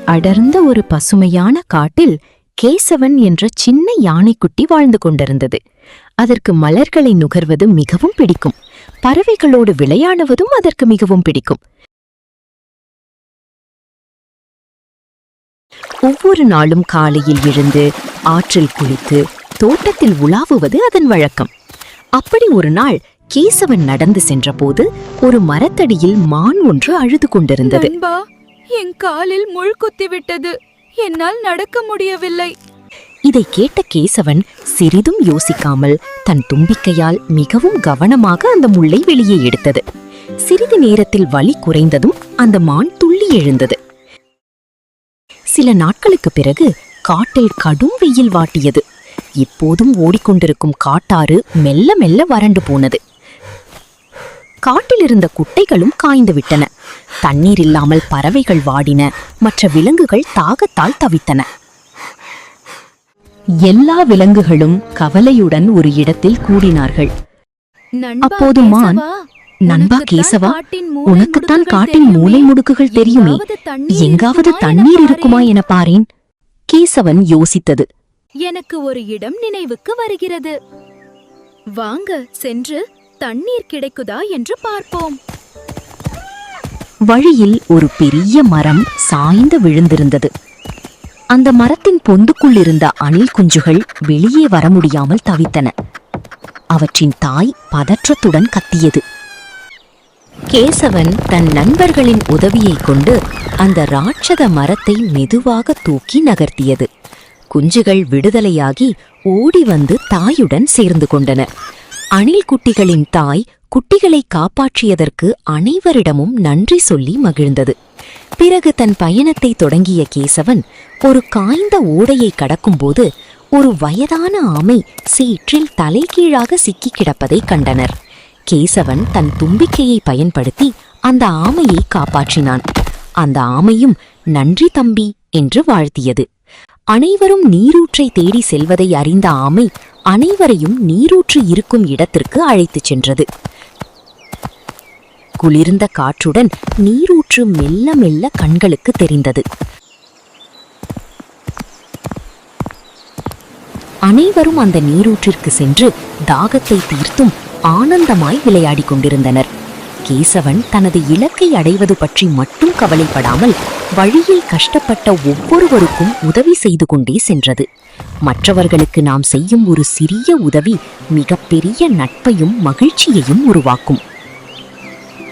அடர்ந்த ஒரு பசுமையான காட்டில் கேசவன் என்ற சின்ன யானைக்குட்டி வாழ்ந்து கொண்டிருந்தது. அதற்கு மலர்களை நுகர்வது மிகவும் பிடிக்கும். பறவைகளோடு விளையாடுவதும் அதற்கு மிகவும் பிடிக்கும். ஒவ்வொரு நாளும் காலையில் எழுந்து ஆற்றில் குளித்து தோட்டத்தில் உலாவுவது அதன் வழக்கம். அப்படி ஒரு நாள் கேசவன் நடந்து சென்றபோது ஒரு மரத்தடியில் மான் ஒன்று அழுது கொண்டிருந்தது. என் காலில் முள் குத்திவிட்டது, என்னால் நடக்க முடியவில்லை. இதை கேட்ட கேசவன் சிறிதும் யோசிக்காமல் தன் தும்பிக்கையால் மிகவும் கவனமாக அந்த முள்ளை வெளியே எடுத்தது. சிறிது நேரத்தில் வலி குறைந்ததும் அந்த மான் துள்ளி எழுந்தது. சில நாட்களுக்கு பிறகு காட்டில் கடும் வெயில் வாட்டியது. எப்போதும் ஓடிக்கொண்டிருக்கும் காட்டாறு மெல்ல மெல்ல வறண்டு போனது. காட்டிலிருந்த குட்டைகளும் காய்ந்து விட்டன. தண்ணீர் இல்லாமல் பறவைகள் வாடின. மற்ற விலங்குகள் தாகத்தால் தவித்தன. எல்லா விலங்குகளும் கவலையுடன் ஒரு இடத்தில் கூடினார்கள். அப்போது மான், நண்பா கேசவா, உனக்குத்தான் காட்டின் மூலை முடுக்குகள் தெரியுமே, எங்காவது தண்ணீர் இருக்குமா என பாரேன். கேசவன் யோசித்தது. எனக்கு ஒரு இடம் நினைவுக்கு வருகிறது. வாங்க சென்று தண்ணீர் கிடைக்குதா என்று பார்ப்போம். வழியில் ஒரு பெரிய மரம் சாய்ந்து விழுந்திருந்தது. அந்த மரத்தின் பொந்துக்குள் இருந்த அணில் குஞ்சுகள் வெளியே வர முடியாமல் தவித்தன. அவற்றின் தாய் பதற்றத்துடன் கத்தியது. கேசவன் தன் நண்பர்களின் உதவியைக் கொண்டு அந்த ராட்சத மரத்தை மெதுவாக தூக்கி நகர்த்தியது. குஞ்சுகள் விடுதலையாகி ஓடி வந்து தாயுடன் சேர்ந்து கொண்டன. அணில் குட்டிகளின் தாய் குட்டிகளை காப்பாற்றியதற்கு அனைவரிடமும் நன்றி சொல்லி மகிழ்ந்தது. பிறகு தன் பயணத்தை தொடங்கிய கேசவன் ஒரு காய்ந்த ஓடையை கடக்கும்போது ஒரு வயதான ஆமை சேற்றில் தலைகீழாக சிக்கி கிடப்பதை கண்டனர். கேசவன் தன் தும்பிக்கையை பயன்படுத்தி அந்த ஆமையை காப்பாற்றினான். அந்த ஆமையும் நன்றி தம்பி என்று வாழ்த்தியது. அனைவரும் நீரூற்றை தேடி செல்வதை அறிந்த ஆமை அனைவரையும் நீரூற்று இருக்கும் இடத்திற்கு அழைத்துச் சென்றது. குளிர்ந்த காற்றுடன் நீரூற்று மெல்ல மெல்ல கண்களுக்கு தெரிந்தது. அனைவரும் அந்த நீரூற்றிற்கு சென்று தாகத்தை தீர்த்தும் ஆனந்தமாய் விளையாடிக் கொண்டிருந்தனர். கேசவன் தனது இலக்கை அடைவது பற்றி மட்டும் கவலைப்படாமல் வழியில் கஷ்டப்பட்ட ஒவ்வொருவருக்கும் உதவி செய்து கொண்டே சென்றது. மற்றவர்களுக்கு நாம் செய்யும் ஒரு சிறிய உதவி மிகப்பெரிய நட்பையும் மகிழ்ச்சியையும் உருவாக்கும்.